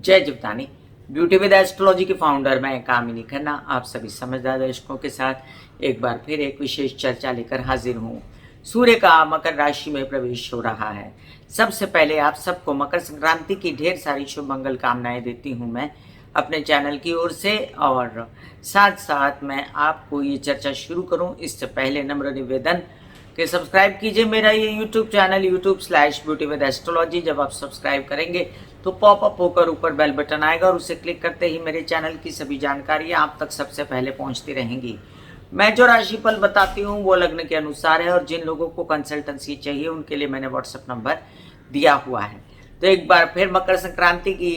जय Jivdani. Beauty with astrology के founder मैं कामिनी खन्ना आप सभी समझदार दर्शकों के साथ एक बार फिर एक विशेष चर्चा लेकर हाजिर हूँ। सूर्य का मकर राशि में प्रवेश हो रहा है। सबसे पहले आप सबको मकर संक्रांति की ढेर सारी शुभ मंगल कामनाएं देती हूँ मैं अपने चैनल की ओर से। और साथ साथ मैं आपको ये चर्चा शुरू करूँ इससे पहले नम्र निवेदन कि सब्सक्राइब कीजिए मेरा ये यूट्यूब चैनल YouTube/ब्यूटी विद एस्ट्रोलॉजी। जब आप सब्सक्राइब करेंगे तो पॉपअप होकर ऊपर बेल बटन आएगा और उसे क्लिक करते ही मेरे चैनल की सभी जानकारियां आप तक सबसे पहले पहुंचती रहेंगी। मैं जो राशिफल बताती हूँ वो लग्न के अनुसार है और जिन लोगों को कंसल्टेंसी चाहिए उनके लिए मैंने व्हाट्सएप नंबर दिया हुआ है। तो एक बार फिर मकर संक्रांति की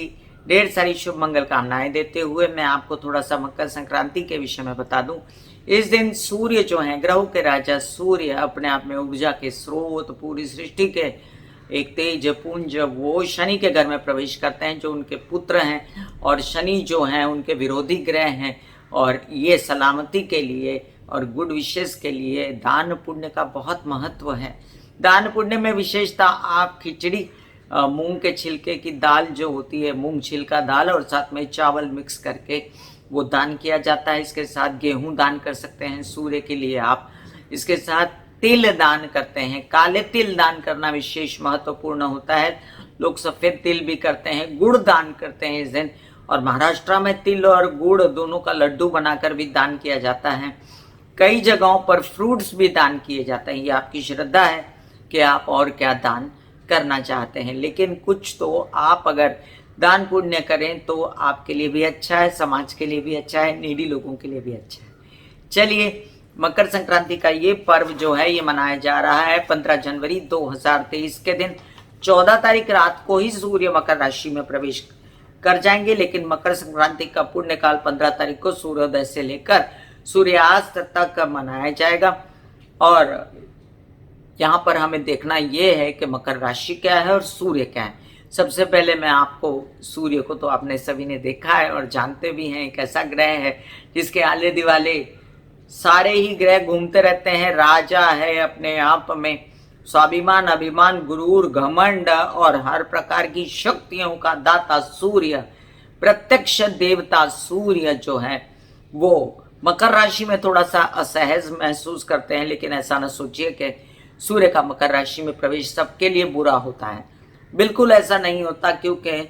ढेर सारी शुभ मंगल कामनाएं देते हुए मैं आपको थोड़ा सा मकर संक्रांति के विषय में बता दूं। इस दिन सूर्य जो हैं, ग्रहों के राजा सूर्य अपने आप में ऊर्जा के स्रोत, पूरी सृष्टि के एक तेज पुंज, वो शनि के घर में प्रवेश करते हैं जो उनके पुत्र हैं। और शनि जो हैं उनके विरोधी ग्रह हैं और ये सलामती के लिए और गुड विशेष के लिए दान पुण्य का बहुत महत्व है। दान पुण्य में विशेषता आप खिचड़ी, मूंग के छिलके की दाल जो होती है, मूंग छिलका दाल और साथ में चावल मिक्स करके वो दान किया जाता है। इसके साथ गेहूं दान कर सकते हैं सूर्य के लिए आप। इसके साथ तिल दान करते हैं। काले तिल दान करना विशेष महत्वपूर्ण होता है। लोग सफेद तिल भी करते हैं, गुड़ दान करते हैं इस दिन। और महाराष्ट्र में तिल और गुड़ दोनों का लड्डू बनाकर भी दान किया जाता है। कई जगहों पर फ्रूट्स भी दान किए जाते हैं। ये आपकी श्रद्धा है कि आप और क्या दान करना चाहते हैं, लेकिन कुछ तो आप अगर दान पुण्य करें तो आपके लिए भी अच्छा है, समाज के लिए भी अच्छा है, नीडी लोगों के लिए भी अच्छा है। चलिए, मकर संक्रांति का ये पर्व जो है ये मनाया जा रहा है 15 जनवरी 2023 के दिन। 14 तारीख रात को ही सूर्य मकर राशि में प्रवेश कर जाएंगे, लेकिन मकर संक्रांति का पुण्यकाल 15 तारीख को सूर्योदय से लेकर सूर्यास्त तक मनाया जाएगा। और यहाँ पर हमें देखना ये है कि मकर राशि क्या है और सूर्य क्या है। सबसे पहले मैं आपको सूर्य को तो आपने सभी ने देखा है और जानते भी हैं एक ऐसा ग्रह है जिसके आले दिवाले सारे ही ग्रह घूमते रहते हैं। राजा है अपने आप में, स्वाभिमान, अभिमान, गुरूर, घमंड और हर प्रकार की शक्तियों का दाता सूर्य, प्रत्यक्ष देवता सूर्य जो है वो मकर राशि में थोड़ा सा असहज महसूस करते हैं। लेकिन ऐसा न सोचिए कि सूर्य का मकर राशि में प्रवेश सबके लिए बुरा होता है। बिल्कुल ऐसा नहीं होता, क्योंकि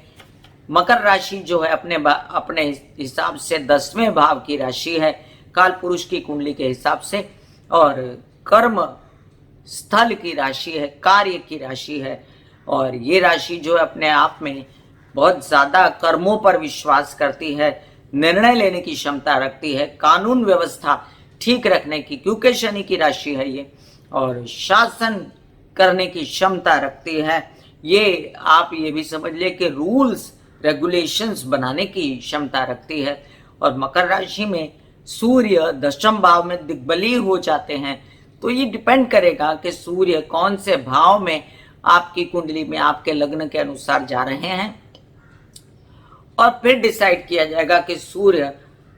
मकर राशि जो है अपने हिसाब से 10वें भाव की राशि है, काल पुरुष की कुंडली के हिसाब से, और कर्म स्थल की राशि है, कार्य की राशि है। और ये राशि जो है अपने आप में बहुत ज्यादा कर्मों पर विश्वास करती है, निर्णय लेने की क्षमता रखती है, कानून व्यवस्था ठीक रखने की, क्योंकि शनि की राशि है ये, और शासन करने की क्षमता रखती है। ये आप ये भी समझ ले कि रूल्स रेगुलेशंस बनाने की क्षमता रखती है। और मकर राशि में सूर्य 10वें भाव में दिग्बली हो जाते हैं, तो ये डिपेंड करेगा कि सूर्य कौन से भाव में आपकी कुंडली में आपके लग्न के अनुसार जा रहे हैं, और फिर डिसाइड किया जाएगा कि सूर्य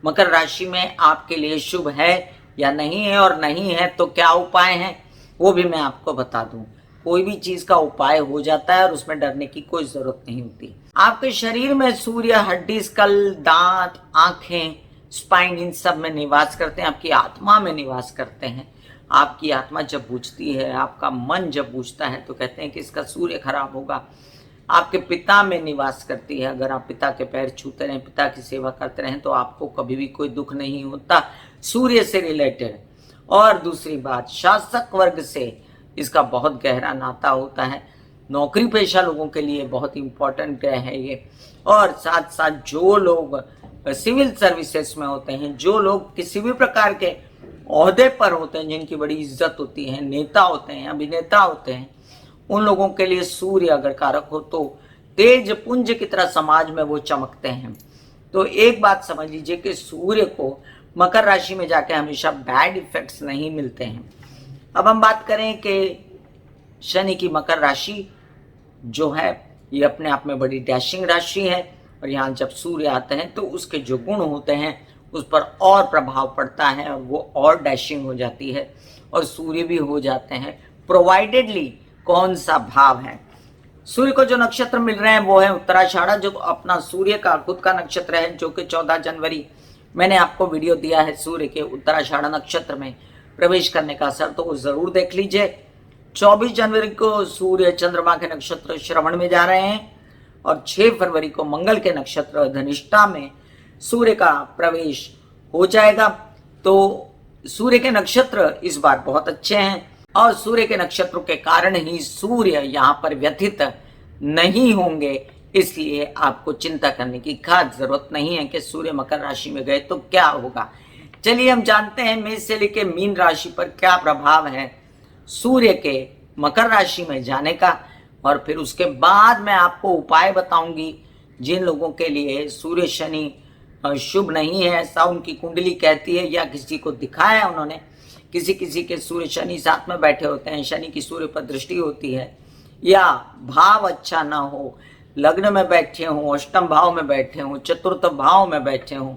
मकर राशि में आपके लिए शुभ है या नहीं है, और नहीं है तो क्या उपाय हैं वो भी मैं आपको बता दूं। कोई भी चीज का उपाय हो जाता है और उसमें डरने की कोई जरूरत नहीं होती। आपके शरीर में सूर्य हड्डी, स्कल, दांत, आंखें, स्पाइन, इन सब में निवास करते हैं। आपकी आत्मा में निवास करते हैं। आपकी आत्मा जब बूझती है, आपका मन जब बूझता है तो कहते हैं कि इसका सूर्य खराब होगा। आपके पिता में निवास करती है। अगर आप पिता के पैर छूते रहें, पिता की सेवा करते रहें तो आपको कभी भी कोई दुख नहीं होता, सूर्य से रिलेटेड। और दूसरी बात, शासक वर्ग से इसका बहुत गहरा नाता होता है। नौकरी पेशा लोगों के लिए बहुत इंपॉर्टेंट ग्रह है ये। और साथ साथ जो लोग सिविल सर्विसेज में होते हैं, जो लोग किसी भी प्रकार के ओहदे पर होते हैं, जिनकी बड़ी इज्जत होती है, नेता होते हैं, अभिनेता होते हैं, उन लोगों के लिए सूर्य अगर कारक हो तो तेज पुंज की तरह समाज में वो चमकते हैं। तो एक बात समझ लीजिए कि सूर्य को मकर राशि में जाके हमेशा बैड इफेक्ट्स नहीं मिलते हैं। अब हम बात करें कि शनि की मकर राशि जो है ये अपने आप में बड़ी डैशिंग राशि है, और यहाँ जब सूर्य आते हैं तो उसके जो गुण होते हैं उस पर और प्रभाव पड़ता है और वो और डैशिंग हो जाती है, और सूर्य भी हो जाते हैं। प्रोवाइडेडली कौन सा भाव है, सूर्य को जो नक्षत्र मिल रहे हैं वो है उत्तराषाढ़ा, जो अपना सूर्य का खुद का नक्षत्र है, जो कि 14 जनवरी मैंने आपको वीडियो दिया है सूर्य के उत्तराषाढ़ा नक्षत्र में प्रवेश करने का असर, तो वो जरूर देख लीजिए। 24 जनवरी को सूर्य चंद्रमा के नक्षत्र श्रवण में जा रहे हैं और 6 फरवरी को मंगल के नक्षत्र धनिष्ठा में सूर्य का प्रवेश हो जाएगा। तो सूर्य के नक्षत्र इस बार बहुत अच्छे हैं और सूर्य के नक्षत्रों के कारण ही सूर्य यहाँ पर व्यथित नहीं होंगे, इसलिए आपको चिंता करने की खास जरूरत नहीं है कि सूर्य मकर राशि में गए तो क्या होगा। चलिए हम जानते हैं मेष से लेकर मीन राशि पर क्या प्रभाव है सूर्य के मकर राशि में जाने का, और फिर उसके बाद मैं आपको उपाय बताऊंगी जिन लोगों के लिए सूर्य शनि शुभ नहीं है, ऐसा उनकी कुंडली कहती है या किसी को दिखाया है उन्होंने। किसी किसी के सूर्य शनि साथ में बैठे होते हैं, शनि की सूर्य पर दृष्टि होती है, या भाव अच्छा ना हो, लग्न में बैठे हों, अष्टम भाव में बैठे हों, चतुर्थ भाव में बैठे हों,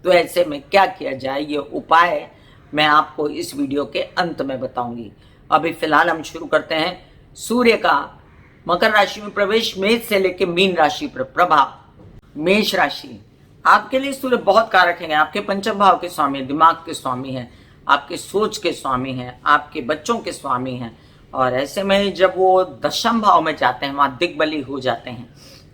तो ऐसे में क्या किया जाए, ये उपाय मैं आपको इस वीडियो के अंत में बताऊंगी। अभी फिलहाल हम शुरू करते हैं सूर्य का मकर राशि में प्रवेश, मेष से लेकर मीन राशि पर प्रभाव। मेष राशि, आपके लिए सूर्य बहुत कारक है, आपके पंचम भाव के स्वामी है, दिमाग के स्वामी है, आपके सोच के स्वामी हैं, आपके बच्चों के स्वामी हैं, और ऐसे में जब वो दशम भाव में जाते हैं, वहाँ दिग्बली हो जाते हैं,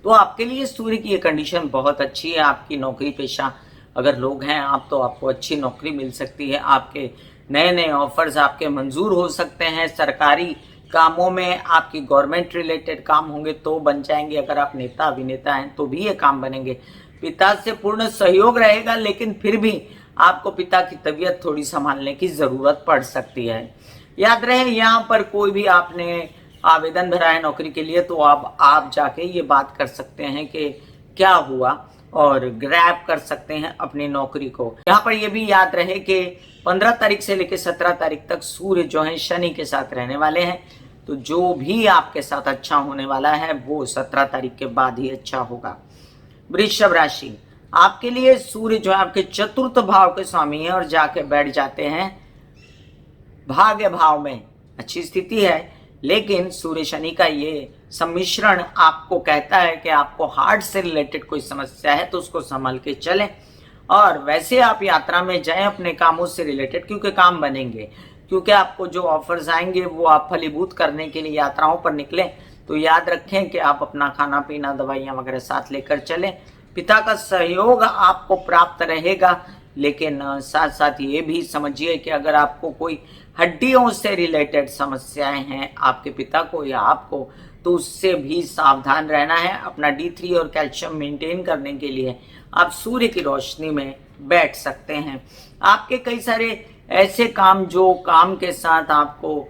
तो आपके लिए सूर्य की ये कंडीशन बहुत अच्छी है। आपकी नौकरी पेशा अगर लोग हैं आप, तो आपको अच्छी नौकरी मिल सकती है, आपके नए नए ऑफर्स आपके मंजूर हो सकते हैं, सरकारी कामों में आपकी गवर्नमेंट रिलेटेड काम होंगे तो बन जाएंगे, अगर आप नेता अभिनेता हैं तो भी ये काम बनेंगे। पिता से पूर्ण सहयोग रहेगा, लेकिन फिर भी आपको पिता की तबीयत थोड़ी संभालने की जरूरत पड़ सकती है। याद रहे, यहाँ पर कोई भी आपने आवेदन भरा है नौकरी के लिए, तो आप जाके ये बात कर सकते हैं कि क्या हुआ और ग्रैब कर सकते हैं अपनी नौकरी को। यहाँ पर ये भी याद रहे कि 15 तारीख से लेकर 17 तारीख तक सूर्य जो है शनि के साथ रहने वाले हैं, तो जो भी आपके साथ अच्छा होने वाला है वो 17 तारीख के बाद ही अच्छा होगा। वृषभ राशि, आपके लिए सूर्य जो है आपके चतुर्थ भाव के स्वामी है और जाके बैठ जाते हैं भाग्य भाव में। अच्छी स्थिति है, लेकिन सूर्य शनि का ये सम्मिश्रण आपको कहता है कि आपको हार्ट से रिलेटेड कोई समस्या है तो उसको संभाल के चलें, और वैसे आप यात्रा में जाएं अपने कामों से रिलेटेड, क्योंकि काम बनेंगे, क्योंकि आपको जो ऑफर्स आएंगे वो आप फलीभूत करने के लिए यात्राओं पर निकलें। तो याद रखें कि आप अपना खाना पीना दवाइयाँ वगैरह साथ लेकर चलें। पिता का सहयोग आपको प्राप्त रहेगा, लेकिन साथ साथ ये भी समझिए कि अगर आपको कोई हड्डियों से रिलेटेड समस्याएं हैं आपके पिता को या आपको, तो उससे भी सावधान रहना है। अपना D3 और कैल्शियम मेंटेन करने के लिए आप सूर्य की रोशनी में बैठ सकते हैं। आपके कई सारे ऐसे काम जो काम के साथ आपको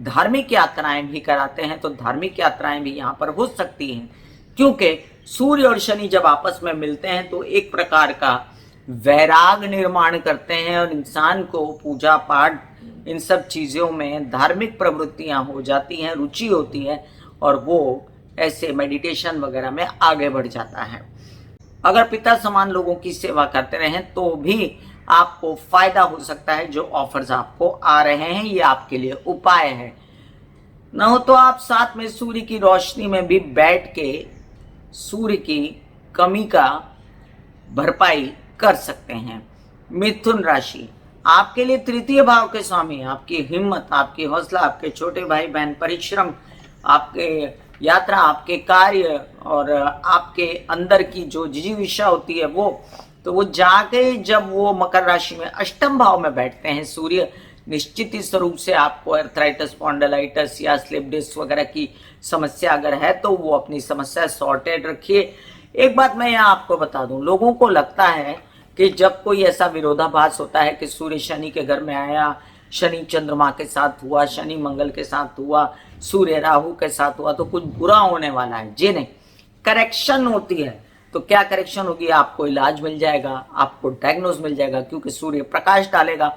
धार्मिक यात्राएं भी कराते हैं, तो धार्मिक यात्राएं भी यहाँ पर हो सकती हैं, क्योंकि सूर्य और शनि जब आपस में मिलते हैं तो एक प्रकार का वैराग निर्माण करते हैं और इंसान को पूजा पाठ इन सब चीज़ों में धार्मिक प्रवृत्तियां हो जाती हैं, रुचि होती है, और वो ऐसे मेडिटेशन वगैरह में आगे बढ़ जाता है। अगर पिता समान लोगों की सेवा करते रहें तो भी आपको फायदा हो सकता है। जो ऑफर्स आपको आ रहे हैं ये आपके लिए उपाय है। न हो तो आप साथ में सूर्य की रोशनी में भी बैठ के सूर्य की कमी का भरपाई कर सकते हैं। मिथुन राशि, आपके लिए तृतीय भाव के स्वामी, आपकी हिम्मत, आपकी हौसला, आपके छोटे भाई बहन परिश्रम, आपके यात्रा, आपके कार्य और आपके अंदर की जो जिजीविषा होती है वो जाके जब वो मकर राशि में अष्टम भाव में बैठते हैं सूर्य, निश्चित ही स्वरूप से आपको अर्थराइटिस, स्पॉन्डिलाइटिस या स्लिप डिस्क वगैरह की समस्या अगर है तो वो अपनी समस्या सॉर्टेड रखिए। एक बात मैं यहाँ आपको बता दूं, लोगों को लगता है कि जब कोई ऐसा विरोधाभास होता है कि सूर्य शनि के घर में आया, शनि चंद्रमा के साथ हुआ, शनि मंगल के साथ हुआ, सूर्य राहु के साथ हुआ, तो कुछ बुरा होने वाला है। जी नहीं, करेक्शन होती है। तो क्या करेक्शन होगी? आपको इलाज मिल जाएगा, आपको डायग्नोज मिल जाएगा, क्योंकि सूर्य प्रकाश डालेगा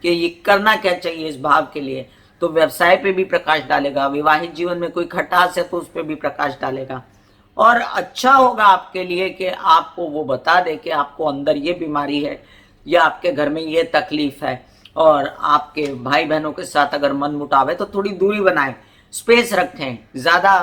कि ये करना क्या चाहिए इस भाव के लिए। तो व्यवसाय पे भी प्रकाश डालेगा, विवाहित जीवन में कोई खटास है तो उस पर भी प्रकाश डालेगा, और अच्छा होगा आपके लिए कि आपको वो बता दे कि आपको अंदर ये बीमारी है या आपके घर में ये तकलीफ है, और आपके भाई बहनों के साथ अगर मन मुटाव है तो थोड़ी दूरी बनाएं, स्पेस रखें, ज़्यादा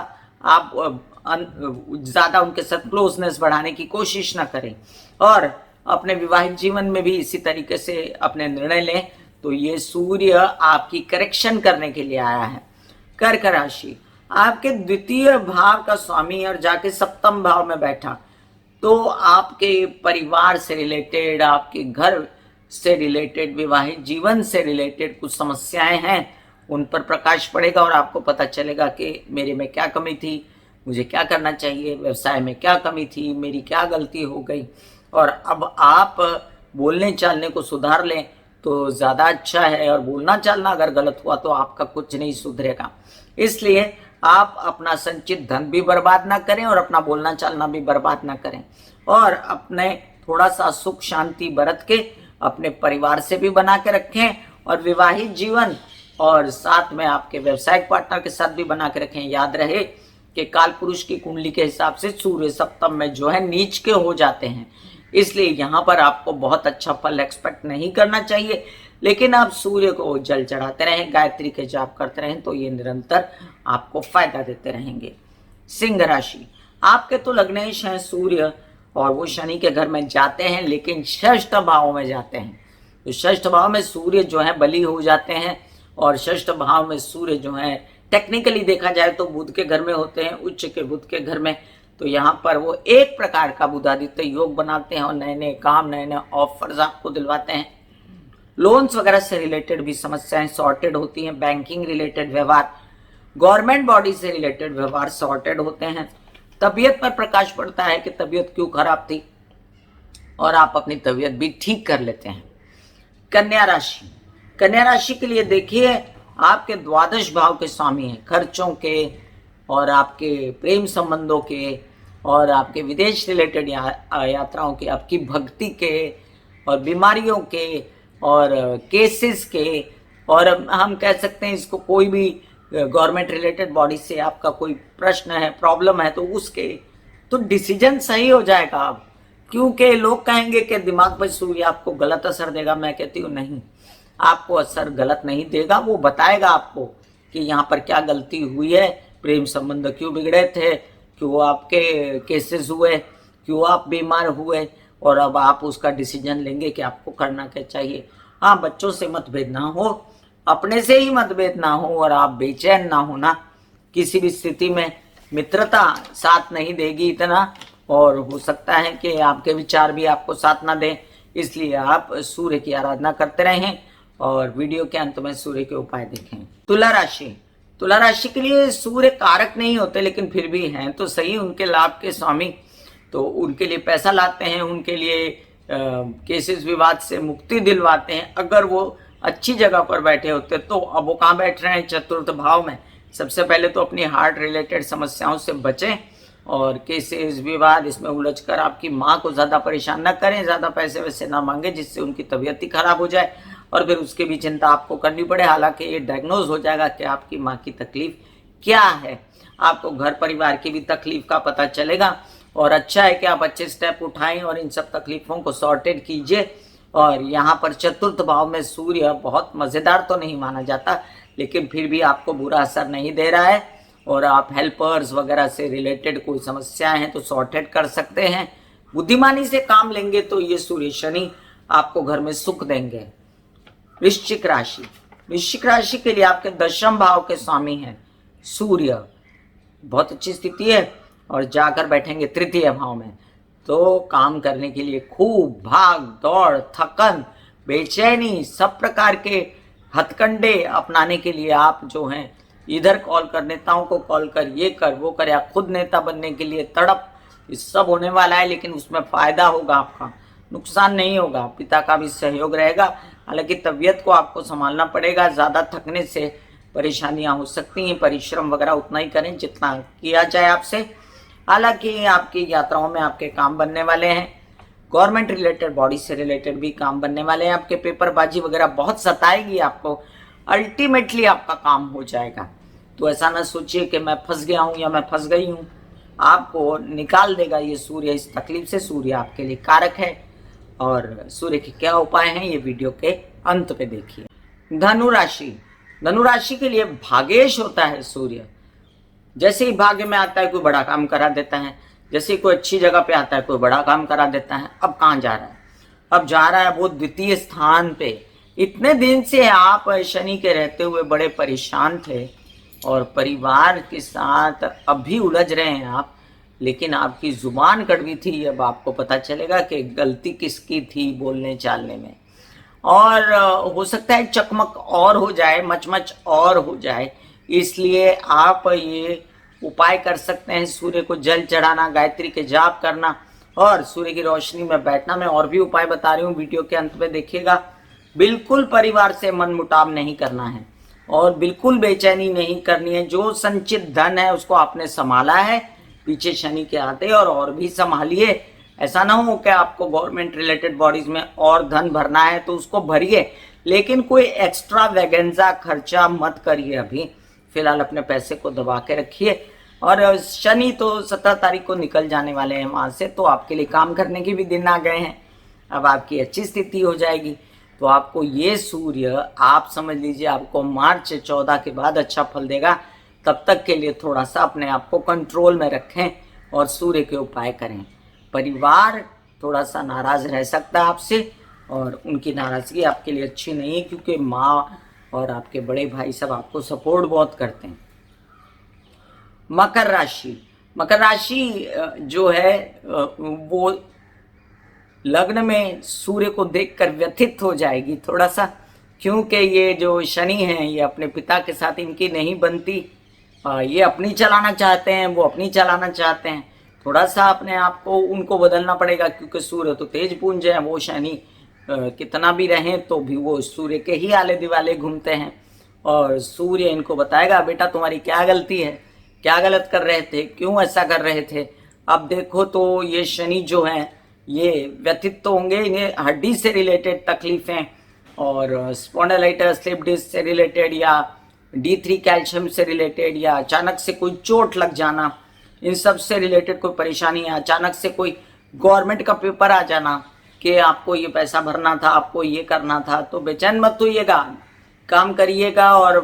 आप ज़्यादा उनके साथ क्लोजनेस बढ़ाने की कोशिश ना करें, और अपने विवाहित जीवन में भी इसी तरीके से अपने निर्णय लें। तो ये सूर्य आपकी करेक्शन करने के लिए आया है। कर्क राशि, आपके द्वितीय भाव का स्वामी और जाके सप्तम भाव में बैठा, तो आपके परिवार से रिलेटेड, आपके घर से रिलेटेड, विवाहित जीवन से रिलेटेड कुछ समस्याएं हैं, उन पर प्रकाश पड़ेगा और आपको पता चलेगा कि मेरे में क्या कमी थी, मुझे क्या करना चाहिए, व्यवसाय में क्या कमी थी, मेरी क्या गलती हो गई, और अब आप बोलने चालने को सुधार लें तो ज़्यादा अच्छा है। और बोलना चालना अगर गलत हुआ तो आपका कुछ नहीं सुधरेगा। इसलिए आप अपना संचित धन भी बर्बाद ना करें और अपना बोलना चालना भी बर्बाद ना करें, और अपने थोड़ा सा सुख शांति बरत के अपने परिवार से भी बना के रखें, और विवाहित जीवन और साथ में आपके व्यवसायिक पार्टनर के साथ भी बना के रखें। याद रहे कि काल पुरुष की कुंडली के हिसाब से सूर्य सप्तम में जो है नीच के हो जाते हैं, इसलिए यहाँ पर आपको बहुत अच्छा फल एक्सपेक्ट नहीं करना चाहिए। लेकिन आप सूर्य को जल चढ़ाते रहें, गायत्री के जाप करते रहें, तो ये निरंतर आपको फायदा देते रहेंगे। सिंह राशि, आपके तो लग्नेश हैं सूर्य, और वो शनि के घर में जाते हैं, लेकिन षष्ठ भाव में जाते हैं। तो षष्ठ भाव में सूर्य जो है बली हो जाते हैं, और षष्ठ भाव में सूर्य जो है टेक्निकली देखा जाए तो बुध के घर में होते हैं, उच्च के बुध के घर में। तो यहाँ पर वो एक प्रकार का बुधादित्य योग बनाते हैं और नए नए काम, नए नए ऑफर्स आपको दिलवाते हैं। लोन्स वगैरह से रिलेटेड भी समस्याएं सॉर्टेड होती हैं। बैंकिंग रिलेटेड व्यवहार, गवर्नमेंट बॉडी से रिलेटेड व्यवहार सॉर्टेड होते हैं। तबीयत पर प्रकाश पड़ता है कि तबीयत क्यों खराब थी, और आप अपनी तबीयत भी ठीक कर लेते हैं। कन्या राशि, कन्या राशि के लिए देखिए, आपके द्वादश भाव के स्वामी हैं, खर्चों के और आपके प्रेम संबंधों के और आपके विदेश रिलेटेड यात्राओं के, आपकी भक्ति के और बीमारियों के और केसेस के, और हम कह सकते हैं इसको कोई भी गवर्नमेंट रिलेटेड बॉडी से आपका कोई प्रश्न है, प्रॉब्लम है, तो उसके तो डिसीजन सही हो जाएगा। अब क्योंकि लोग कहेंगे कि दिमाग पर सूर्य आपको गलत असर देगा, मैं कहती हूँ नहीं, आपको असर गलत नहीं देगा। वो बताएगा आपको कि यहाँ पर क्या गलती हुई है, प्रेम संबंध क्यों बिगड़े थे, क्यों आपके केसेस हुए, क्यों आप बीमार हुए, और अब आप उसका डिसीजन लेंगे कि आपको करना क्या चाहिए। हाँ, बच्चों से मतभेद ना हो, अपने से ही मतभेद ना हो, और आप बेचैन ना होना। किसी भी स्थिति में मित्रता साथ नहीं देगी इतना, और हो सकता है कि आपके विचार भी आपको साथ ना दें। इसलिए आप सूर्य की आराधना करते रहें, और वीडियो के अंत में सूर्य के उपाय देखें। तुला राशि, तुला राशि के लिए सूर्य कारक नहीं होते, लेकिन फिर भी हैं तो सही उनके लाभ के स्वामी। तो उनके लिए पैसा लाते हैं, उनके लिए केसेस विवाद से मुक्ति दिलवाते हैं। अगर वो अच्छी जगह पर बैठे होते, तो अब वो कहाँ बैठ रहे हैं, चतुर्थ भाव में। सबसे पहले तो अपनी हार्ट रिलेटेड समस्याओं से बचें, और केसेस विवाद इसमें उलझकर आपकी माँ को ज़्यादा परेशान ना करें, ज़्यादा पैसे वैसे ना मांगे जिससे उनकी तबीयत ही खराब हो जाए, और फिर उसके भी चिंता आपको करनी पड़े। हालांकि ये डायग्नोज हो जाएगा कि आपकी माँ की तकलीफ क्या है, आपको घर परिवार की भी तकलीफ का पता चलेगा। और अच्छा है कि आप अच्छे स्टेप उठाएं और इन सब तकलीफों को सॉर्टेड कीजिए। और यहाँ पर चतुर्थ भाव में सूर्य बहुत मज़ेदार तो नहीं माना जाता, लेकिन फिर भी आपको बुरा असर नहीं दे रहा है, और आप हेल्पर्स वगैरह से रिलेटेड कोई समस्याएं हैं तो सॉर्टेड कर सकते हैं। बुद्धिमानी से काम लेंगे तो ये सूर्य शनि आपको घर में सुख देंगे। वृश्चिक राशि, वृश्चिक राशि के लिए आपके दशम भाव के स्वामी हैं सूर्य, बहुत अच्छी स्थिति है, और जाकर बैठेंगे तृतीय भाव में। तो काम करने के लिए खूब भाग दौड़, थकन, बेचैनी, सब प्रकार के हथकंडे अपनाने के लिए आप जो हैं, इधर कॉल कर, नेताओं को कॉल कर, ये कर वो कर, या खुद नेता बनने के लिए तड़प, ये सब होने वाला है। लेकिन उसमें फायदा होगा, आपका नुकसान नहीं होगा। पिता का भी सहयोग रहेगा। हालांकि तबीयत को आपको संभालना पड़ेगा, ज़्यादा थकने से परेशानियां हो सकती हैं। परिश्रम वगैरह उतना ही करें जितना किया जाए आपसे। हालांकि आपकी यात्राओं में आपके काम बनने वाले हैं। गवर्नमेंट रिलेटेड बॉडी से रिलेटेड भी काम बनने वाले हैं। आपके पेपरबाजी वगैरह बहुत सताएगी आपको, अल्टीमेटली आपका काम हो जाएगा। तो ऐसा ना सोचिए कि मैं फंस गया हूँ या मैं फंस गई हूँ, आपको निकाल देगा ये सूर्य इस तकलीफ से। सूर्य आपके लिए कारक है, और सूर्य के क्या उपाय हैं ये वीडियो के अंत पे देखिए। धनु राशि, धनु राशि के लिए भागेश होता है सूर्य। जैसे ही भाग्य में आता है कोई बड़ा काम करा देता है, जैसे ही कोई अच्छी जगह पे आता है कोई बड़ा काम करा देता है। अब कहाँ जा रहा है? अब जा रहा है वो द्वितीय स्थान पे। इतने दिन से आप शनि के रहते हुए बड़े परेशान थे और परिवार के साथ अब भी उलझ रहे हैं आप, लेकिन आपकी जुबान कड़वी थी। अब आपको पता चलेगा कि गलती किसकी थी बोलने चालने में। और हो सकता है चकमक और हो जाए, मचमच और हो जाए, इसलिए आप ये उपाय कर सकते हैं। सूर्य को जल चढ़ाना, गायत्री के जाप करना और सूर्य की रोशनी में बैठना। मैं और भी उपाय बता रही हूँ, वीडियो के अंत में देखिएगा। बिल्कुल परिवार से मन मुटाव नहीं करना है और बिल्कुल बेचैनी नहीं करनी है। जो संचित धन है उसको आपने संभाला है पीछे शनि के आते, और भी संभालिए। ऐसा ना हो कि आपको गवर्नमेंट रिलेटेड बॉडीज में और धन भरना है तो उसको भरिए, लेकिन कोई एक्स्ट्रा वैगेंजा खर्चा मत करिए। अभी फिलहाल अपने पैसे को दबा के रखिए। और शनि तो 17 तारीख को निकल जाने वाले हैं वहां से, तो आपके लिए काम करने के भी दिन आ गए हैं। अब आपकी अच्छी स्थिति हो जाएगी। तो आपको ये सूर्य, आप समझ लीजिए, आपको मार्च 14 के बाद अच्छा फल देगा। तब तक के लिए थोड़ा सा अपने आप को कंट्रोल में रखें और सूर्य के उपाय करें। परिवार थोड़ा सा नाराज रह सकता है आपसे, और उनकी नाराजगी आपके लिए अच्छी नहीं है, क्योंकि माँ और आपके बड़े भाई सब आपको सपोर्ट बहुत करते हैं। मकर राशि, मकर राशि जो है वो लग्न में सूर्य को देखकर व्यथित हो जाएगी थोड़ा सा, क्योंकि ये जो शनि हैं ये अपने पिता के साथ इनकी नहीं बनती। ये अपनी चलाना चाहते हैं, वो अपनी चलाना चाहते हैं। थोड़ा सा अपने आप को उनको बदलना पड़ेगा, क्योंकि सूर्य तो तेज पुंज है, वो शनि कितना भी रहें तो भी वो सूर्य के ही आले दिवाले घूमते हैं। और सूर्य इनको बताएगा, बेटा तुम्हारी क्या गलती है, क्या गलत कर रहे थे, क्यों ऐसा कर रहे थे। अब देखो तो ये शनि जो हैं ये व्यथित तो होंगे, इन्हें हड्डी से रिलेटेड तकलीफें और स्पॉन्डिलाइटिस, स्लिप डिस्क से रिलेटेड या D3 कैल्शियम से रिलेटेड, या अचानक से कोई चोट लग जाना, इन सब से रिलेटेड कोई परेशानी है। अचानक से कोई गवर्नमेंट का पेपर आ जाना कि आपको ये पैसा भरना था, आपको ये करना था, तो बेचैन मत होइएगा, काम करिएगा और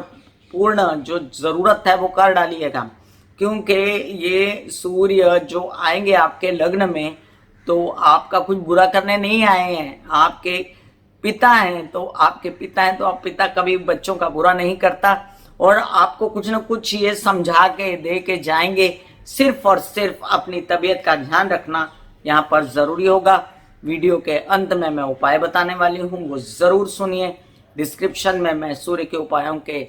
पूर्ण जो ज़रूरत है वो कर डालिएगा। क्योंकि ये सूर्य जो आएंगे आपके लग्न में तो आपका कुछ बुरा करने नहीं आए हैं। आपके पिता हैं तो आपके पिता हैं तो आप पिता कभी बच्चों का बुरा नहीं करता, और आपको कुछ न कुछ ये समझा के दे के जाएंगे। सिर्फ और सिर्फ अपनी तबीयत का ध्यान रखना यहाँ पर ज़रूरी होगा। वीडियो के अंत में मैं उपाय बताने वाली हूँ, वो ज़रूर सुनिए। डिस्क्रिप्शन में मैं सूर्य के उपायों के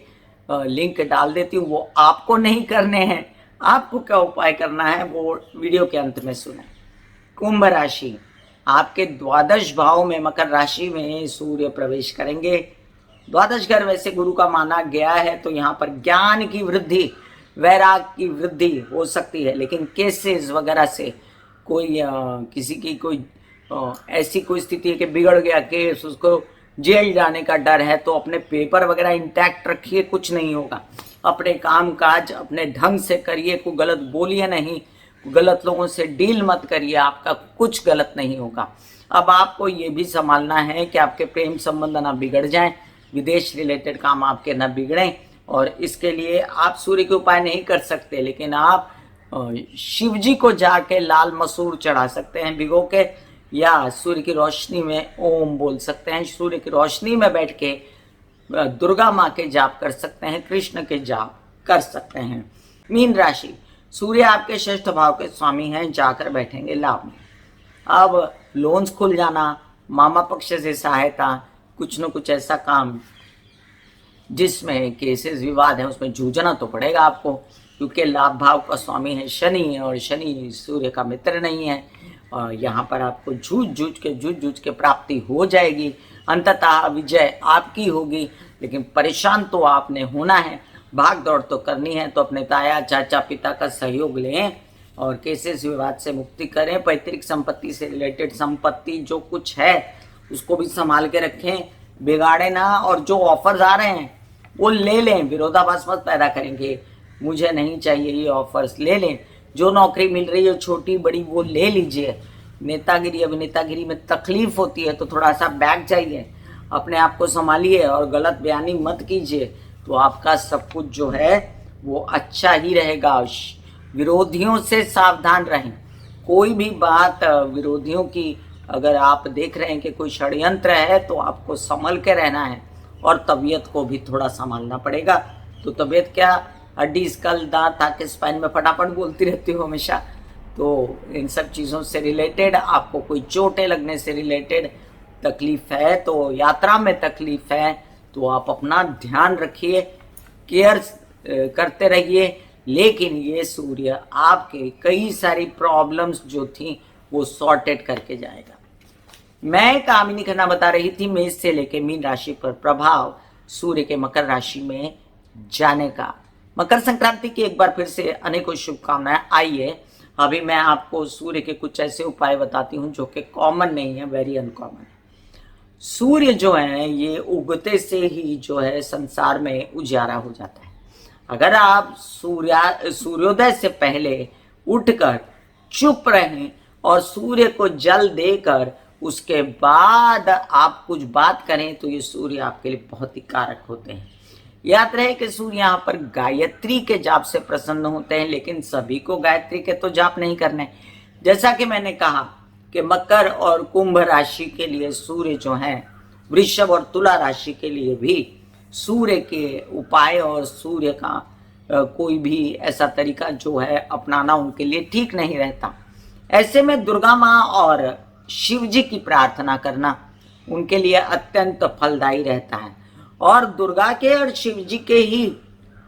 लिंक डाल देती हूँ, वो आपको नहीं करने हैं। आपको क्या उपाय करना है वो वीडियो के अंत में सुने। कुंभ राशि, आपके द्वादश भाव में मकर राशि में सूर्य प्रवेश करेंगे। द्वादश घर वैसे गुरु का माना गया है, तो यहाँ पर ज्ञान की वृद्धि, वैराग की वृद्धि हो सकती है। लेकिन केसेस वगैरह से कोई किसी की कोई ऐसी कोई स्थिति है कि बिगड़ गया केस, उसको जेल जाने का डर है, तो अपने पेपर वगैरह इंटैक्ट रखिए, कुछ नहीं होगा। अपने काम काज अपने ढंग से करिए, कोई गलत बोलिए नहीं, गलत लोगों से डील मत करिए, आपका कुछ गलत नहीं होगा। अब आपको ये भी संभालना है कि आपके प्रेम संबंध ना बिगड़ जाएं, विदेश रिलेटेड काम आपके ना बिगड़ें, और इसके लिए आप सूर्य के उपाय नहीं कर सकते, लेकिन आप शिव जी को जाके लाल मसूर चढ़ा सकते हैं भिगो के, या सूर्य की रोशनी में ओम बोल सकते हैं। सूर्य की रोशनी में बैठ के दुर्गा माँ के जाप कर सकते हैं, कृष्ण के जाप कर सकते हैं। मीन राशि, सूर्य आपके षष्ठ भाव के स्वामी हैं, जाकर बैठेंगे लाभ में। अब लोन्स खुल जाना, मामा पक्ष से सहायता, कुछ न कुछ ऐसा काम जिसमें केसेस विवाद है उसमें जूझना तो पड़ेगा आपको, क्योंकि लाभ भाव का स्वामी है शनि, और शनि सूर्य का मित्र नहीं है। और यहाँ पर आपको जूझ के प्राप्ति हो जाएगी, अंततः विजय आपकी होगी। लेकिन परेशान तो आपने होना है, भाग दौड़ तो करनी है, तो अपने ताया चाचा पिता का सहयोग लें और केसेस विवाद से मुक्ति करें। पैतृक संपत्ति से रिलेटेड संपत्ति जो कुछ है उसको भी संभाल के रखें, बिगाड़े ना। और जो ऑफर्स आ रहे हैं वो ले लें, विरोधाभास मत पैदा करेंगे, मुझे नहीं चाहिए ये ऑफर्स, ले लें। जो नौकरी मिल रही है छोटी बड़ी वो ले लीजिए। नेतागिरी अभिनेतागिरी में तकलीफ होती है तो थोड़ा सा बैक जाइए, अपने आप को संभालिए और गलत बयानी मत कीजिए, तो आपका सब कुछ जो है वो अच्छा ही रहेगा। विरोधियों से सावधान रहें। कोई भी बात विरोधियों की अगर आप देख रहे हैं कि कोई षड्यंत्र है तो आपको संभल के रहना है और तबीयत को भी थोड़ा संभालना पड़ेगा। तो तबीयत क्या, हड्डी स्कल दांत आके स्पाइन में फटाफट बोलती रहती हो हमेशा। तो इन सब चीज़ों से रिलेटेड, आपको कोई चोटें लगने से रिलेटेड तकलीफ है, तो यात्रा में तकलीफ है, तो आप अपना ध्यान रखिए, केयर करते रहिए। लेकिन ये सूर्य आपके कई सारी प्रॉब्लम्स जो थी वो सॉर्टेड करके जाएगा। मैं कामिनी खन्ना बता रही थी मेष से लेके मीन राशि पर प्रभाव सूर्य के मकर राशि में जाने का। मकर संक्रांति की एक बार फिर से अनेकों शुभकामनाएं। आइए अभी मैं आपको सूर्य के कुछ ऐसे उपाय बताती हूँ जो कि कॉमन नहीं है, वेरी अनकॉमन है। सूर्य जो है ये उगते से ही जो है संसार में उजाला हो जाता है। अगर आप सूर्योदय से पहले उठकर चुप रहें और सूर्य को जल देकर उसके बाद आप कुछ बात करें तो ये सूर्य आपके लिए बहुत ही कारक होते हैं। याद रहे कि सूर्य यहाँ पर गायत्री के जाप से प्रसन्न होते हैं, लेकिन सभी को गायत्री के तो जाप नहीं करने। जैसा कि मैंने कहा कि मकर और कुंभ राशि के लिए सूर्य जो है, वृषभ और तुला राशि के लिए भी सूर्य के उपाय और सूर्य का कोई भी ऐसा तरीका जो है अपनाना उनके लिए ठीक नहीं रहता। ऐसे में दुर्गा माँ और शिव जी की प्रार्थना करना उनके लिए अत्यंत फलदायी रहता है। और दुर्गा के और शिव जी के ही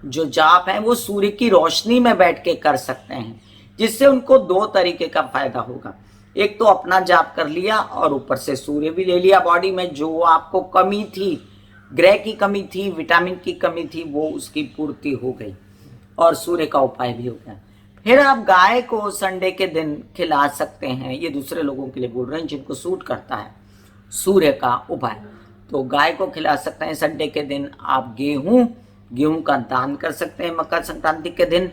जो जाप हैं वो सूर्य की रोशनी में बैठ के कर सकते हैं, जिससे उनको दो तरीके का फायदा होगा। एक तो अपना जाप कर लिया और ऊपर से सूर्य भी ले लिया बॉडी में। जो आपको कमी थी, ग्रह की कमी थी, विटामिन की कमी थी, वो उसकी पूर्ति हो गई और सूर्य का उपाय भी हो गया। फिर आप गाय को संडे के दिन खिला सकते हैं। ये दूसरे लोगों के लिए बोल रहे हैं जिनको सूट करता है सूर्य का उपाय, तो गाय को खिला सकते हैं संडे के दिन। आप गेहूं का दान कर सकते हैं मकर संक्रांति के दिन।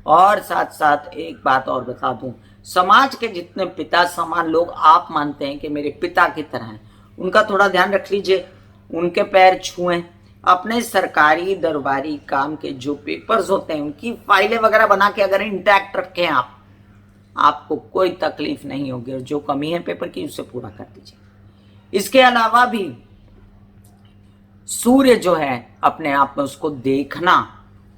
और साथ साथ एक बात और बता दूं, समाज के जितने पिता समान लोग आप मानते हैं कि मेरे पिता की तरह हैं, उनका थोड़ा ध्यान रख लीजिए, उनके पैर छुएं। अपने सरकारी दरबारी काम के जो पेपर्स होते हैं उनकी फाइलें वगैरह बना के अगर इंटैक्ट रखें आप, आपको कोई तकलीफ नहीं होगी। और जो कमी है पेपर की उसे पूरा कर दीजिए। इसके अलावा भी सूर्य जो है अपने आप में उसको देखना,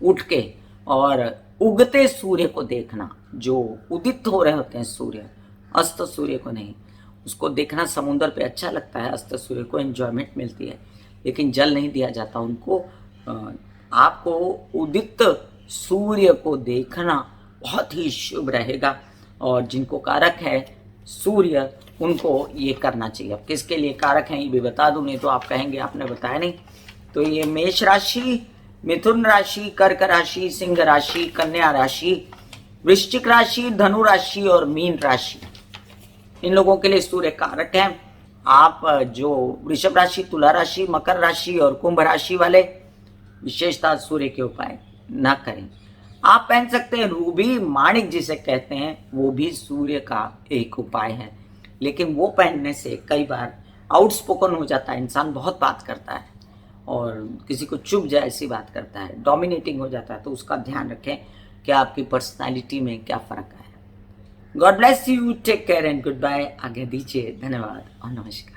उठ के और उगते सूर्य को देखना, जो उदित हो रहे होते हैं सूर्य, अस्त सूर्य को नहीं, उसको देखना समुद्र पे अच्छा लगता है। अस्त सूर्य को एंजॉयमेंट मिलती है, लेकिन जल नहीं दिया जाता उनको। आपको उदित सूर्य को देखना बहुत ही शुभ रहेगा। और जिनको कारक है सूर्य उनको ये करना चाहिए। अब किसके लिए कारक हैं ये भी बता दूं, नहीं तो आप कहेंगे आपने बताया नहीं। तो ये मेष राशि, मिथुन राशि, कर्क राशि, सिंह राशि, कन्या राशि, वृश्चिक राशि, धनु राशि और मीन राशि, इन लोगों के लिए सूर्य कारक है। आप जो वृषभ राशि, तुला राशि, मकर राशि और कुंभ राशि वाले विशेषता सूर्य के उपाय न करें। आप पहन सकते हैं रूबी माणिक जिसे कहते हैं, वो भी सूर्य का एक उपाय है। लेकिन वो पहनने से कई बार आउटस्पोकन हो जाता है, इंसान बहुत बात करता है और किसी को चुप जाए ऐसी बात करता है, डोमिनेटिंग हो जाता है। तो उसका ध्यान रखें कि आपकी पर्सनालिटी में क्या फर्क आया। God bless you, take care and good bye. आगे दीजिए, धन्यवाद और नमस्कार।